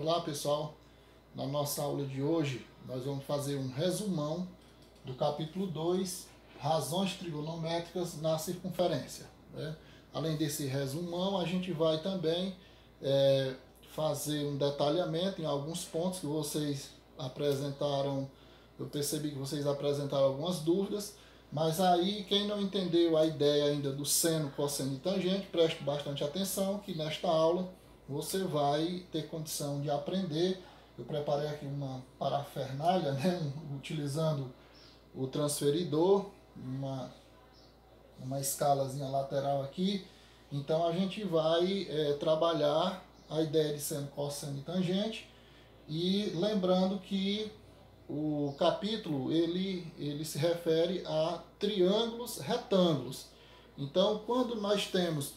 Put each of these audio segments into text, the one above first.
Olá pessoal, na nossa aula de hoje nós vamos fazer um resumão do capítulo 2, razões trigonométricas na circunferência, né? Além desse resumão, a gente vai também fazer um detalhamento em alguns pontos que vocês apresentaram. Eu percebi que vocês apresentaram algumas dúvidas, mas aí quem não entendeu a ideia ainda do seno, cosseno e tangente, preste bastante atenção que nesta aula você vai ter condição de aprender. Eu preparei aqui uma parafernália, né, utilizando o transferidor, uma escalazinha lateral aqui. Então a gente vai trabalhar a ideia de seno, cosseno e tangente. E lembrando que o capítulo ele se refere a triângulos retângulos. Então quando nós temos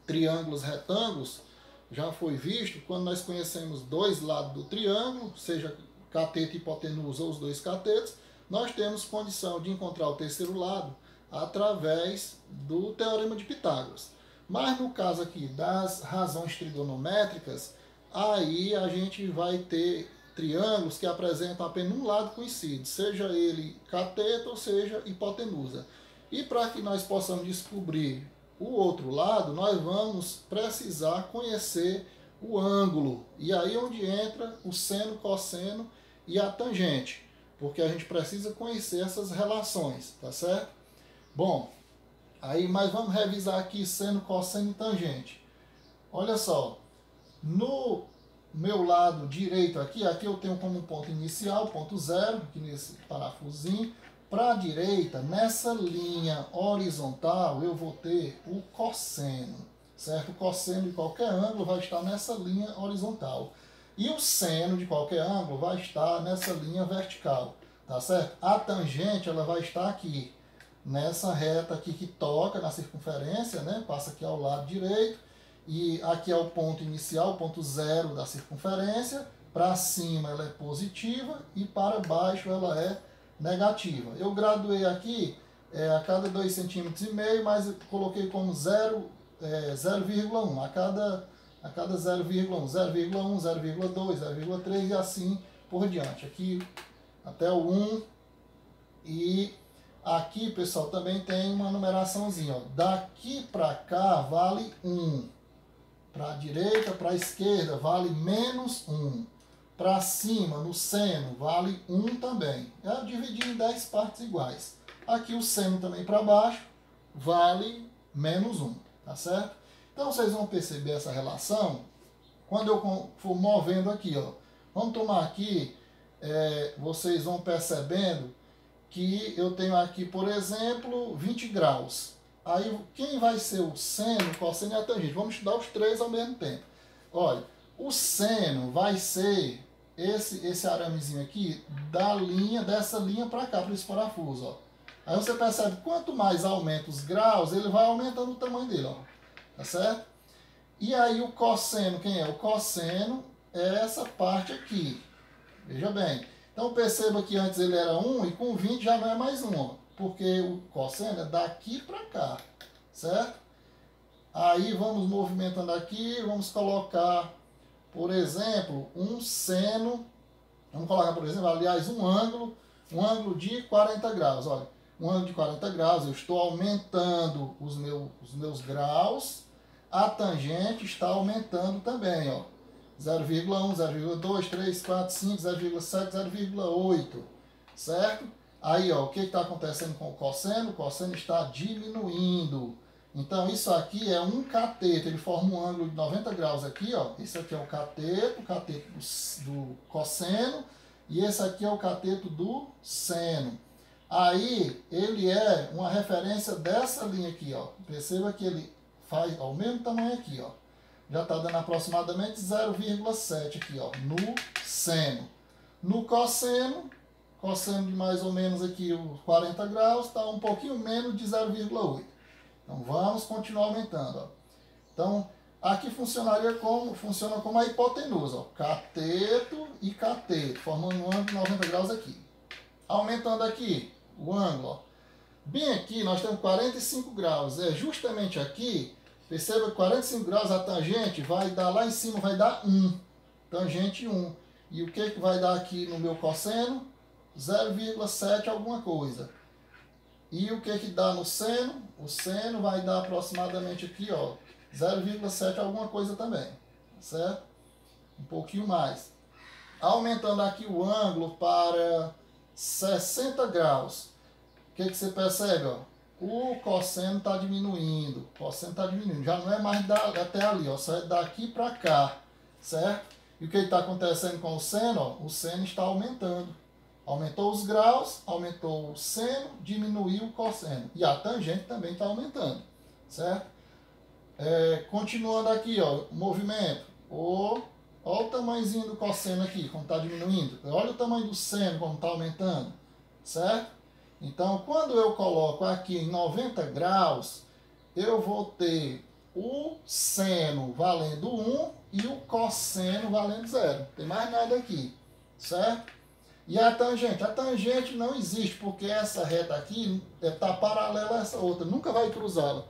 triângulos retângulos, já foi visto, quando nós conhecemos dois lados do triângulo, seja cateto e hipotenusa ou os dois catetos, nós temos condição de encontrar o terceiro lado através do Teorema de Pitágoras. Mas no caso aqui das razões trigonométricas, aí a gente vai ter triângulos que apresentam apenas um lado conhecido, seja ele cateto ou seja hipotenusa. E para que nós possamos descobrir o outro lado, nós vamos precisar conhecer o ângulo. E aí onde entra o seno, cosseno e a tangente, porque a gente precisa conhecer essas relações, tá certo? Bom, aí mas vamos revisar aqui seno, cosseno e tangente. Olha só, no meu lado direito aqui eu tenho como ponto inicial, ponto zero, aqui nesse parafusinho. Para a direita, nessa linha horizontal, eu vou ter o cosseno, certo? O cosseno de qualquer ângulo vai estar nessa linha horizontal. E o seno de qualquer ângulo vai estar nessa linha vertical, tá certo? A tangente, ela vai estar aqui, nessa reta aqui que toca na circunferência, né? Passa aqui ao lado direito. E aqui é o ponto inicial, o ponto zero da circunferência. Para cima ela é positiva e para baixo ela é negativa. Eu graduei aqui a cada 2,5 cm, mas coloquei como 0,1 a cada 0,1, 0,1, 0,2, 0,3 e assim por diante. Aqui até o 1. E aqui, pessoal, também tem uma numeraçãozinha, ó. Daqui para cá vale 1. Para a direita, para a esquerda vale menos 1. Para cima, no seno, vale 1 também. Eu dividi em 10 partes iguais. Aqui o seno também para baixo vale menos 1, tá certo? Então vocês vão perceber essa relação quando eu for movendo aqui, ó. Vamos tomar aqui, vocês vão percebendo que eu tenho aqui, por exemplo, 20 graus. Aí quem vai ser o seno, o cosseno e a tangente? Vamos estudar os três ao mesmo tempo. Olha, o seno vai ser esse aramezinho aqui dessa linha para cá, para esse parafuso, ó. Aí você percebe que quanto mais aumenta os graus, ele vai aumentando o tamanho dele, ó. Tá certo? E aí o cosseno, quem é? O cosseno é essa parte aqui. Veja bem. Então perceba que antes ele era 1 e com 20 já não é mais 1, ó, porque o cosseno é daqui para cá, certo? Aí vamos movimentando aqui, vamos colocar, por exemplo, um seno, vamos colocar, por exemplo, aliás, um ângulo de 40 graus. Olha, um ângulo de 40 graus, eu estou aumentando os meus graus, a tangente está aumentando também, ó. 0,1, 0,2, 3, 4, 5, 0,7, 0,8, certo? Aí, ó, o que está acontecendo com o cosseno? O cosseno está diminuindo. Então, isso aqui é um cateto, ele forma um ângulo de 90 graus aqui, ó. Esse aqui é o cateto do cosseno, e esse aqui é o cateto do seno. Aí, ele é uma referência dessa linha aqui, ó. Perceba que ele faz ao mesmo tamanho aqui, ó. Já está dando aproximadamente 0,7 aqui, ó, no seno. No cosseno de mais ou menos aqui os 40 graus, está um pouquinho menos de 0,8. Então vamos continuar aumentando, ó. Então aqui funciona como a hipotenusa, ó, cateto e cateto, formando um ângulo de 90 graus aqui. Aumentando aqui o ângulo, ó. Bem aqui nós temos 45 graus, é justamente aqui. Perceba que 45 graus a tangente vai dar lá em cima, vai dar 1. tangente 1. E o que vai dar aqui no meu cosseno? 0,7 alguma coisa. E o que dá no seno? O seno vai dar aproximadamente aqui, ó, 0,7 alguma coisa também, certo? Um pouquinho mais. Aumentando aqui o ângulo para 60 graus. O que você percebe, ó? O cosseno está diminuindo. O cosseno está diminuindo. Já não é mais até ali, ó, só é daqui para cá, certo? E o que está acontecendo com o seno? Ó? O seno está aumentando. Aumentou os graus, aumentou o seno, diminuiu o cosseno. E a tangente também está aumentando, certo? Continuando aqui, ó, o movimento. Olha o tamanhozinho do cosseno aqui, como está diminuindo. Olha o tamanho do seno, como está aumentando, certo? Então, quando eu coloco aqui em 90 graus, eu vou ter o seno valendo 1 e o cosseno valendo 0. Não tem mais nada aqui, certo? E a tangente? A tangente não existe, porque essa reta aqui está paralela a essa outra, nunca vai cruzá-la.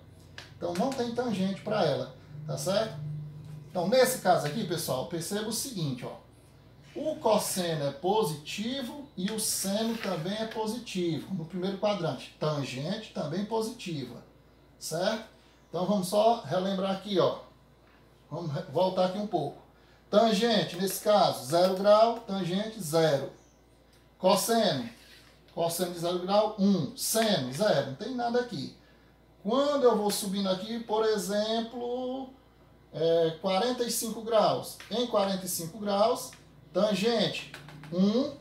Então não tem tangente para ela, tá certo? Então nesse caso aqui, pessoal, perceba o seguinte, ó. O cosseno é positivo e o seno também é positivo, no primeiro quadrante. Tangente também positiva, certo? Então vamos só relembrar aqui, ó. Vamos voltar aqui um pouco. Tangente, nesse caso, 0 grau, tangente 0. Cosseno de 0 grau, 1. Seno, 0. Não tem nada aqui. Quando eu vou subindo aqui, por exemplo, 45 graus. Em 45 graus, tangente 1.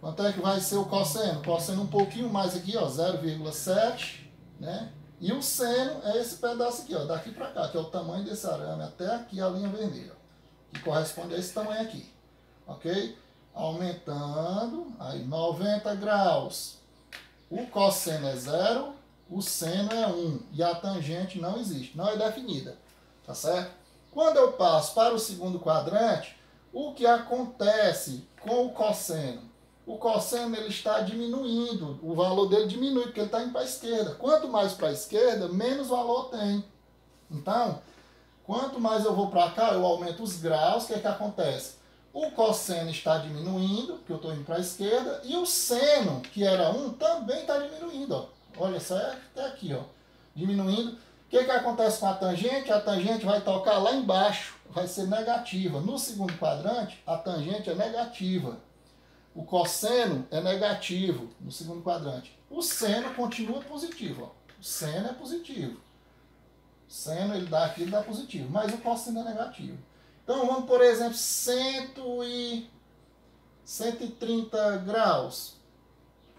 Quanto é que vai ser o cosseno? Cosseno um pouquinho mais aqui, ó, 0,7. Né? E o seno é esse pedaço aqui, ó, daqui para cá, que é o tamanho desse arame até aqui a linha vermelha, que corresponde a esse tamanho aqui. Ok? Aumentando, aí 90 graus, o cosseno é 0, o seno é 1 e a tangente não existe, não é definida, tá certo? Quando eu passo para o segundo quadrante, o que acontece com o cosseno? O cosseno ele está diminuindo, o valor dele diminui porque ele está indo para a esquerda. Quanto mais para a esquerda, menos valor tem. Então, quanto mais eu vou para cá, eu aumento os graus, o que é que acontece? O cosseno está diminuindo, porque eu estou indo para a esquerda, e o seno, que era 1, também está diminuindo. Ó. Olha só, até aqui, ó, diminuindo. O que acontece com a tangente? A tangente vai tocar lá embaixo, vai ser negativa. No segundo quadrante, a tangente é negativa. O cosseno é negativo no segundo quadrante. O seno continua positivo. Ó. O seno é positivo. O seno, ele dá aqui, ele dá positivo, mas o cosseno é negativo. Então, vamos, por exemplo, 130 graus.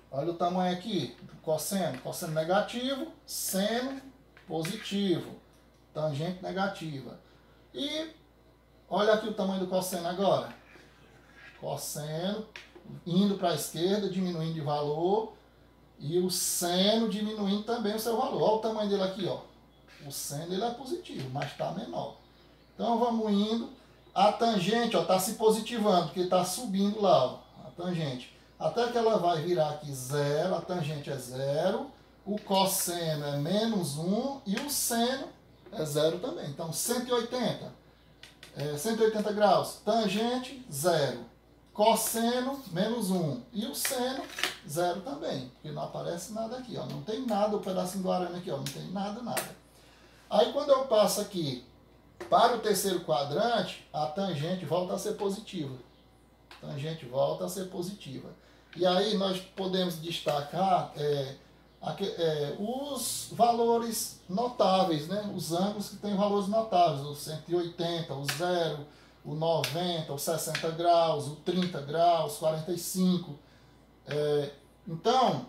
Olha o tamanho aqui do cosseno. Cosseno negativo, seno positivo, tangente negativa. E olha aqui o tamanho do cosseno agora. Cosseno indo para a esquerda, diminuindo de valor. E o seno diminuindo também o seu valor. Olha o tamanho dele aqui, ó. O seno ele é positivo, mas está menor. Então vamos indo, a tangente está se positivando, porque está subindo lá, ó, a tangente. Até que ela vai virar aqui 0, a tangente é 0, o cosseno é menos 1 e o seno é 0 também. Então 180 graus, tangente 0, cosseno menos 1 e o seno 0 também, porque não aparece nada aqui, ó, não tem nada, o pedacinho do arame aqui, ó, não tem nada. Aí quando eu passo aqui para o terceiro quadrante, a tangente volta a ser positiva. Tangente volta a ser positiva. E aí nós podemos destacar os valores notáveis, né? Os ângulos que têm valores notáveis, o 180, o 0, o 90, o 60 graus, o 30 graus, 45. Então,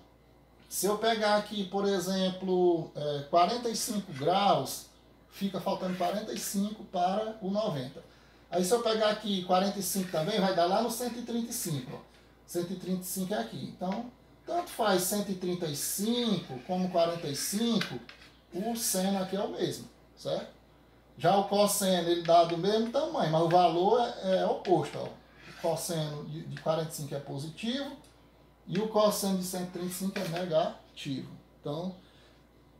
se eu pegar aqui, por exemplo, 45 graus, fica faltando 45 para o 90. Aí se eu pegar aqui 45 também, vai dar lá no 135. Ó. 135 é aqui. Então, tanto faz 135 como 45, o seno aqui é o mesmo, certo? Já o cosseno, ele dá do mesmo tamanho, mas o valor é oposto. Ó. O cosseno de 45 é positivo e o cosseno de 135 é negativo. Então,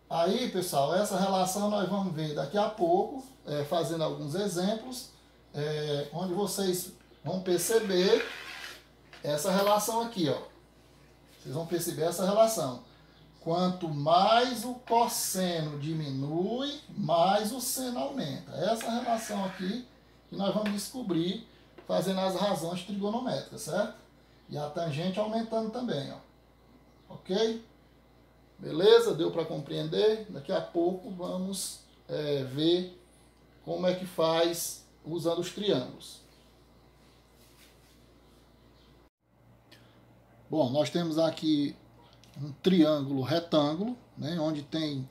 aí, pessoal, essa relação nós vamos ver daqui a pouco, fazendo alguns exemplos. onde vocês vão perceber essa relação aqui, ó. Vocês vão perceber essa relação. Quanto mais o cosseno diminui, mais o seno aumenta. Essa relação aqui que nós vamos descobrir fazendo as razões trigonométricas, certo? E a tangente aumentando também, ó. Ok? Beleza? Deu para compreender? Daqui a pouco vamos ver como é que faz usando os triângulos. Bom, nós temos aqui um triângulo retângulo, né, onde tem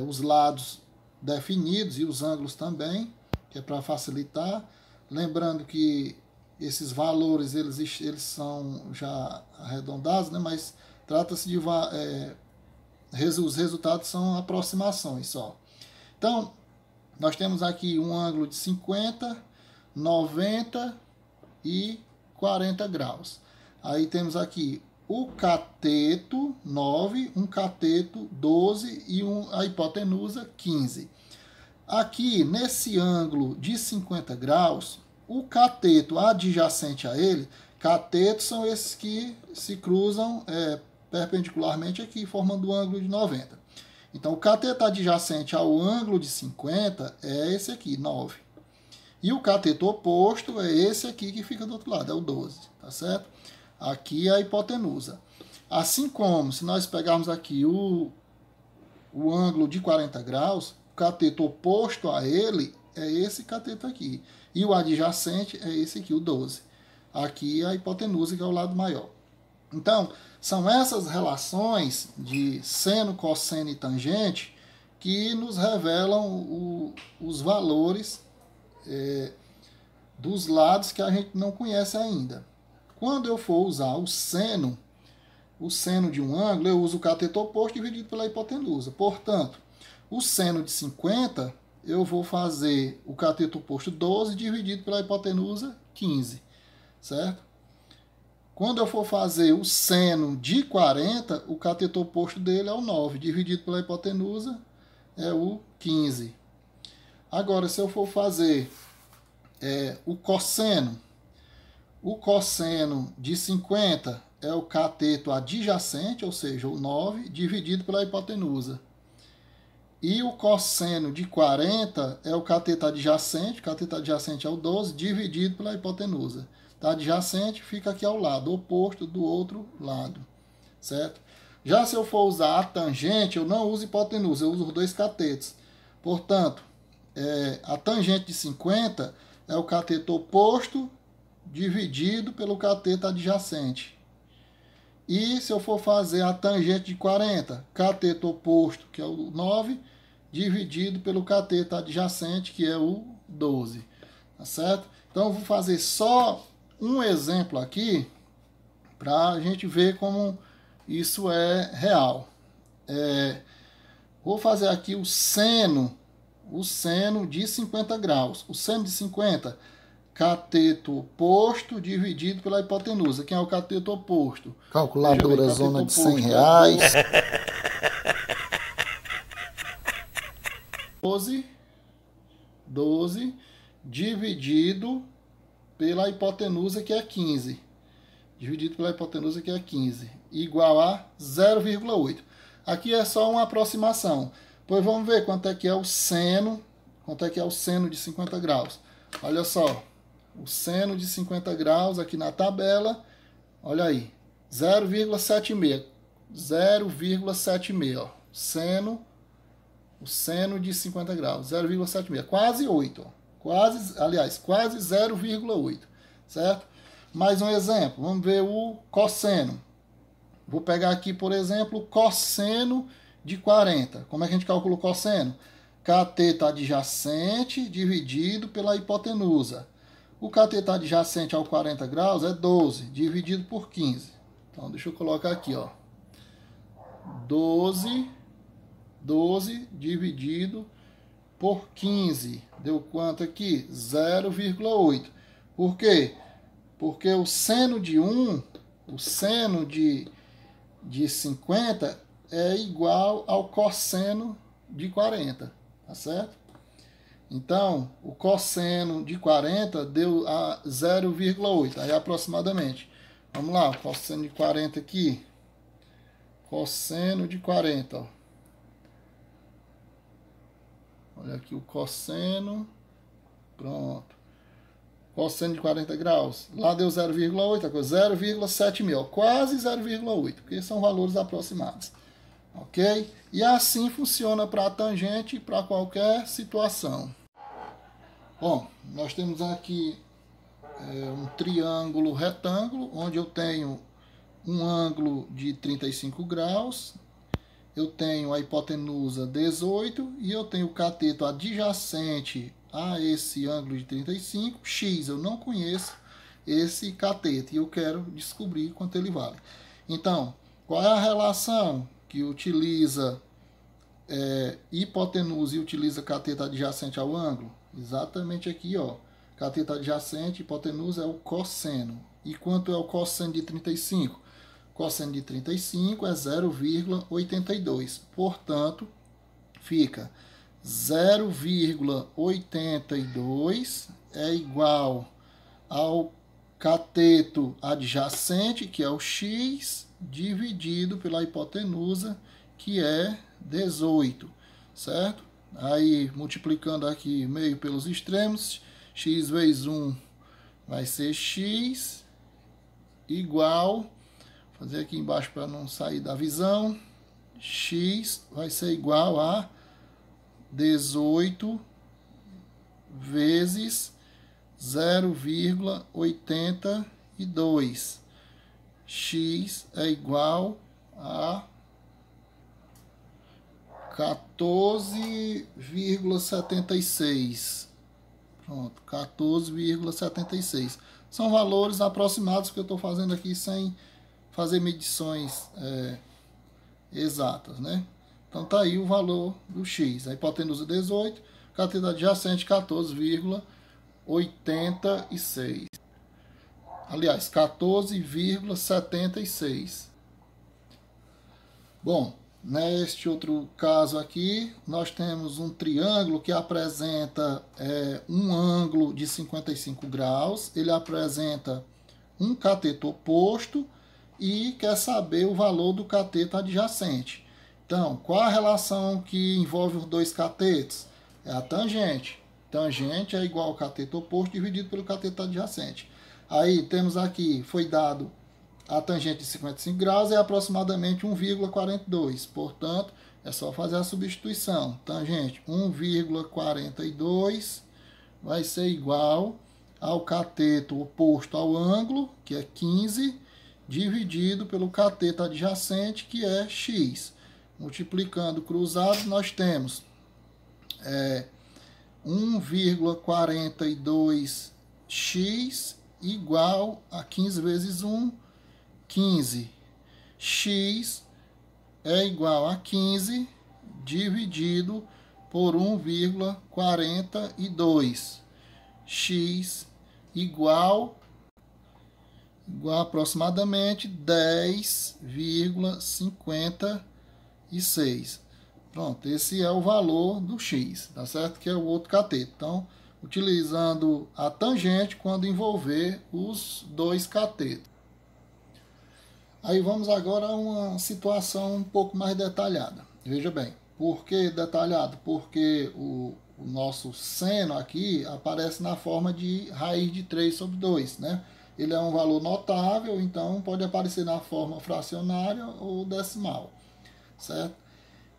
os lados definidos e os ângulos também, que é para facilitar. Lembrando que esses valores eles são já arredondados, né, mas trata-se de os resultados são aproximações só. Então, nós temos aqui um ângulo de 50, 90 e 40 graus. Aí temos aqui o cateto 9, um cateto 12 e a hipotenusa 15. Aqui, nesse ângulo de 50 graus, o cateto adjacente a ele, catetos são esses que se cruzam perpendicularmente aqui, formando o ângulo de 90. Então, o cateto adjacente ao ângulo de 50 é esse aqui, 9. E o cateto oposto é esse aqui que fica do outro lado, é o 12, tá certo? Aqui é a hipotenusa. Assim como, se nós pegarmos aqui o ângulo de 40 graus, o cateto oposto a ele é esse cateto aqui. E o adjacente é esse aqui, o 12. Aqui é a hipotenusa, que é o lado maior. Então, são essas relações de seno, cosseno e tangente que nos revelam os valores dos lados que a gente não conhece ainda. Quando eu for usar o seno de um ângulo, eu uso o cateto oposto dividido pela hipotenusa. Portanto, o seno de 50, eu vou fazer o cateto oposto 12 dividido pela hipotenusa 15, certo? Quando eu for fazer o seno de 40, o cateto oposto dele é o 9, dividido pela hipotenusa é o 15. Agora, se eu for fazer o cosseno de 50 é o cateto adjacente, ou seja, o 9, dividido pela hipotenusa. E o cosseno de 40 é o cateto adjacente é o 12, dividido pela hipotenusa. Tá? Adjacente fica aqui ao lado, oposto do outro lado, certo? Já se eu for usar a tangente, eu não uso hipotenusa, eu uso os dois catetos. Portanto, a tangente de 50 é o cateto oposto dividido pelo cateto adjacente. E se eu for fazer a tangente de 40, cateto oposto, que é o 9, dividido pelo cateto adjacente, que é o 12. Tá certo? Então eu vou fazer só um exemplo aqui para a gente ver como isso é real. Vou fazer aqui o seno de 50 graus. O seno de 50, cateto oposto dividido pela hipotenusa. Quem é o cateto oposto? Calculadora zona de R$100. 12 dividido pela hipotenusa, que é 15. Dividido pela hipotenusa, que é 15. Igual a 0,8. Aqui é só uma aproximação. Pois vamos ver quanto é que é o seno. Quanto é que é o seno de 50 graus. Olha só. O seno de 50 graus aqui na tabela. Olha aí. 0,76. 0,76. Ó. O seno de 50 graus. 0,76. Quase 8. Ó. Quase 0,8. Certo? Mais um exemplo. Vamos ver o cosseno. Vou pegar aqui, por exemplo, o cosseno de 40. Como é que a gente calcula o cosseno? Cateto adjacente dividido pela hipotenusa. O cateto adjacente ao 40 graus é 12, dividido por 15. Então, deixa eu colocar aqui, ó. 12 dividido por 15. Deu quanto aqui? 0,8. Por quê? Porque o seno de 1, o seno de 50 é igual ao cosseno de 40, tá certo? Então, o cosseno de 40 deu a 0,8, aí aproximadamente. Vamos lá, o cosseno de 40 aqui. Cosseno de 40, ó. Olha aqui o cosseno. Pronto. Cosseno de 40 graus. Lá deu 0,8, 0,7 mil. Quase 0,8, porque são valores aproximados. Ok? E assim funciona para a tangente e para qualquer situação. Bom, nós temos aqui um triângulo retângulo, onde eu tenho um ângulo de 35 graus, eu tenho a hipotenusa 18 e eu tenho o cateto adjacente a esse ângulo de 35, x, eu não conheço esse cateto e eu quero descobrir quanto ele vale. Então, qual é a relação que utiliza hipotenusa e utiliza cateto adjacente ao ângulo? Exatamente aqui, ó. Cateto adjacente, hipotenusa é o cosseno. E quanto é o cosseno de 35? Cosseno de 35 é 0,82. Portanto, fica 0,82 é igual ao cateto adjacente, que é o x, dividido pela hipotenusa, que é 18, certo? Aí, multiplicando aqui meio pelos extremos, x vezes 1 vai ser x, igual, vou fazer aqui embaixo para não sair da visão, x vai ser igual a 18 vezes 0,82. X é igual a 14,76. Pronto, 14,76. São valores aproximados que eu estou fazendo aqui sem fazer medições exatas, né? Então tá aí o valor do x. A hipotenusa 18, cateto adjacente 14,86. Aliás, 14,76. Bom, neste outro caso aqui, nós temos um triângulo que apresenta um ângulo de 55 graus. Ele apresenta um cateto oposto e quer saber o valor do cateto adjacente. Então, qual a relação que envolve os dois catetos? É a tangente. Tangente é igual ao cateto oposto dividido pelo cateto adjacente. Aí temos aqui, foi dado a tangente de 55 graus é aproximadamente 1,42. Portanto, é só fazer a substituição. Tangente 1,42 vai ser igual ao cateto oposto ao ângulo, que é 15, dividido pelo cateto adjacente, que é x. Multiplicando cruzado, nós temos 1,42x igual a 15 vezes 1, 15. X é igual a 15 dividido por 1,42. X igual a aproximadamente 10,56. Pronto, esse é o valor do x, tá certo? Que é o outro cateto. Então, utilizando a tangente quando envolver os dois catetos. Aí vamos agora a uma situação um pouco mais detalhada. Veja bem, por que detalhado? Porque o nosso seno aqui aparece na forma de raiz de 3 sobre 2, né? Ele é um valor notável, então pode aparecer na forma fracionária ou decimal, certo?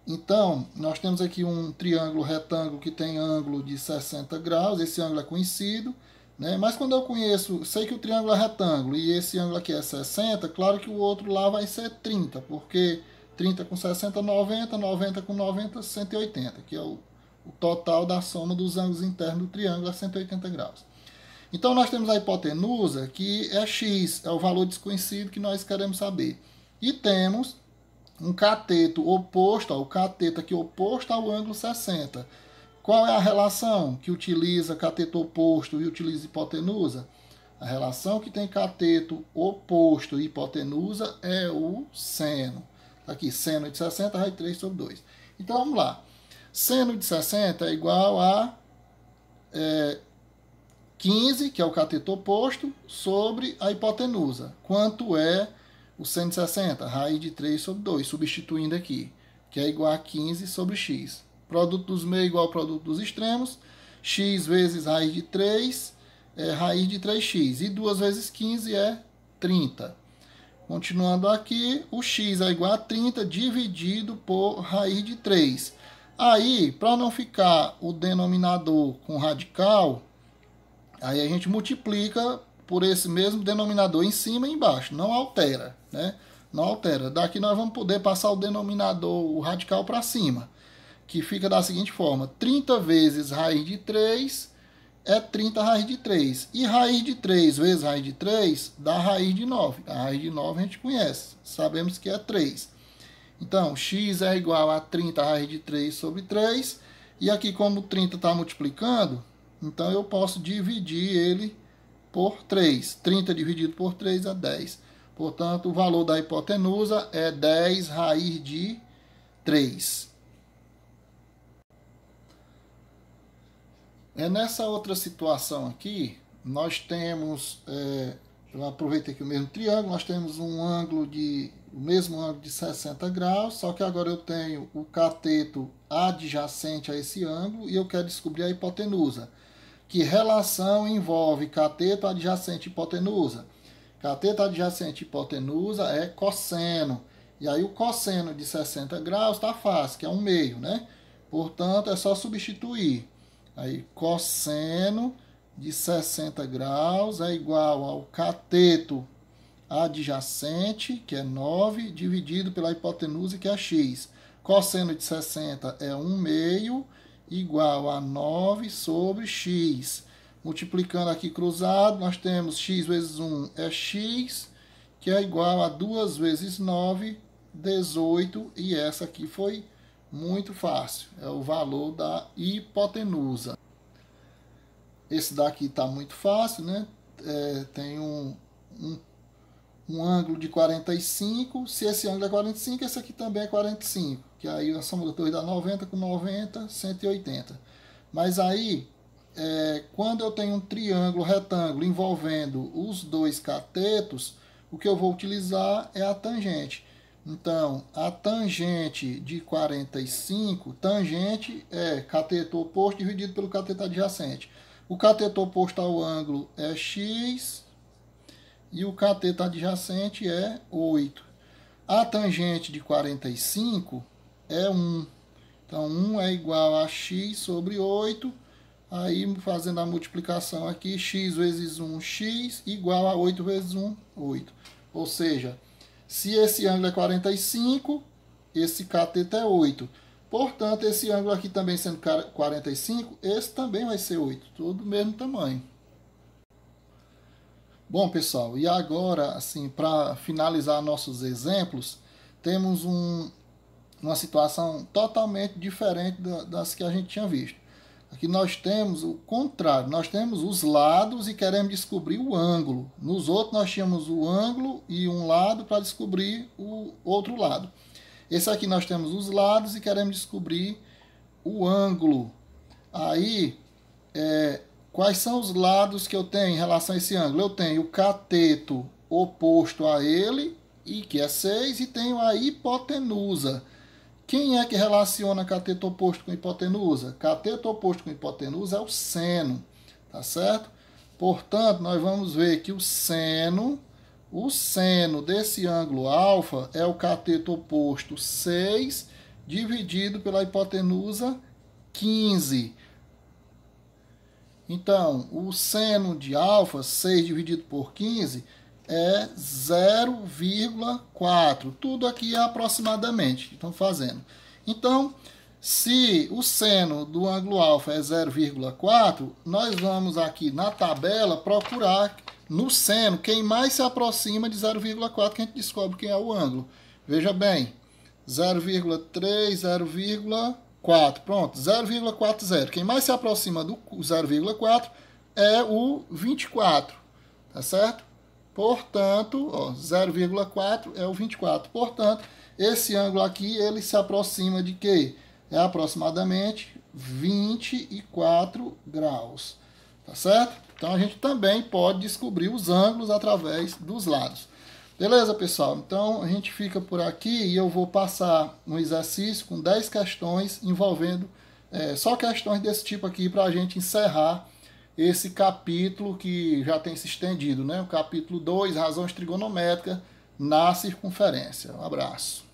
Então, nós temos aqui um triângulo retângulo que tem ângulo de 60 graus, esse ângulo é conhecido, né? Mas quando eu sei que o triângulo é retângulo e esse ângulo aqui é 60, claro que o outro lá vai ser 30, porque 30 com 60, 90, 90 com 90, 180, que é o total da soma dos ângulos internos do triângulo é 180 graus. Então, nós temos a hipotenusa, que é x, é o valor desconhecido que nós queremos saber. E temos um cateto oposto, o cateto aqui oposto ao ângulo 60. Qual é a relação que utiliza cateto oposto e utiliza hipotenusa? A relação que tem cateto oposto e hipotenusa é o seno. Aqui, seno de 60, raiz de 3 sobre 2. Então, vamos lá. Seno de 60 é igual a 15, que é o cateto oposto, sobre a hipotenusa. Quanto é o seno de 60? Raiz de 3 sobre 2, substituindo aqui, que é igual a 15 sobre x. Produto dos meios igual ao produto dos extremos. X vezes raiz de 3 é raiz de 3x. E 2 vezes 15 é 30. Continuando aqui, o x é igual a 30 dividido por raiz de 3. Aí, para não ficar o denominador com radical, aí a gente multiplica por esse mesmo denominador em cima e embaixo. Não altera, né? Não altera. Daqui nós vamos poder passar o denominador, o radical, para cima, que fica da seguinte forma: 30 vezes raiz de 3 é 30 raiz de 3. E raiz de 3 vezes raiz de 3 dá raiz de 9. A raiz de 9 a gente conhece, sabemos que é 3. Então, x é igual a 30 raiz de 3 sobre 3. E aqui, como 30 está multiplicando, então eu posso dividir ele por 3. 30 dividido por 3 é 10. Portanto, o valor da hipotenusa é 10 raiz de 3. Nessa outra situação aqui, nós temos, eu aproveitei aqui o mesmo triângulo, nós temos o mesmo ângulo de 60 graus, só que agora eu tenho o cateto adjacente a esse ângulo e eu quero descobrir a hipotenusa. Que relação envolve cateto adjacente e hipotenusa? Cateto adjacente e hipotenusa é cosseno. E aí o cosseno de 60 graus está fácil, que é 1/2, né? Portanto, é só substituir. Aí, cosseno de 60 graus é igual ao cateto adjacente, que é 9, dividido pela hipotenusa, que é x. Cosseno de 60 é 1/2, igual a 9 sobre x. Multiplicando aqui cruzado, nós temos x vezes 1 é x, que é igual a 2 vezes 9, 18. E essa aqui foi muito fácil, é o valor da hipotenusa. Esse daqui está muito fácil, né? Tem um ângulo de 45, se esse ângulo é 45, esse aqui também é 45, que aí a soma dos dois dá 90 com 90, 180. Mas aí, quando eu tenho um triângulo retângulo envolvendo os dois catetos, o que eu vou utilizar é a tangente. Então, a tangente de 45, tangente é cateto oposto dividido pelo cateto adjacente. O cateto oposto ao ângulo é x e o cateto adjacente é 8. A tangente de 45 é 1. Então, 1 é igual a x sobre 8. Aí, fazendo a multiplicação aqui, x vezes 1, x, igual a 8 vezes 1, 8. Ou seja, se esse ângulo é 45, esse cateto é 8. Portanto, esse ângulo aqui também sendo 45, esse também vai ser 8. Tudo do mesmo tamanho. Bom, pessoal, e agora, assim, para finalizar nossos exemplos, temos uma situação totalmente diferente das que a gente tinha visto. Aqui nós temos o contrário, nós temos os lados e queremos descobrir o ângulo. Nos outros nós tínhamos o ângulo e um lado para descobrir o outro lado. Esse aqui nós temos os lados e queremos descobrir o ângulo. Aí, quais são os lados que eu tenho em relação a esse ângulo? Eu tenho o cateto oposto a ele, que é 6, e tenho a hipotenusa. Quem é que relaciona cateto oposto com hipotenusa? Cateto oposto com hipotenusa é o seno, tá certo? Portanto, nós vamos ver que o seno desse ângulo alfa é o cateto oposto 6 dividido pela hipotenusa 15. Então, o seno de alfa, 6 dividido por 15, é 0,4. Tudo aqui é aproximadamente que estão fazendo. Então, se o seno do ângulo alfa é 0,4, nós vamos aqui na tabela procurar no seno quem mais se aproxima de 0,4, que a gente descobre quem é o ângulo. Veja bem, 0,3, 0,4. Pronto, 0,40. Quem mais se aproxima do 0,4 é o 24, tá certo? Portanto, 0,4 é o 24. Portanto, esse ângulo aqui, ele se aproxima de quê? É aproximadamente 24 graus, tá certo? Então a gente também pode descobrir os ângulos através dos lados. Beleza, pessoal? Então a gente fica por aqui e eu vou passar um exercício com 10 questões envolvendo só questões desse tipo aqui para a gente encerrar esse capítulo que já tem se estendido, né? O capítulo 2, razões trigonométricas na circunferência. Um abraço.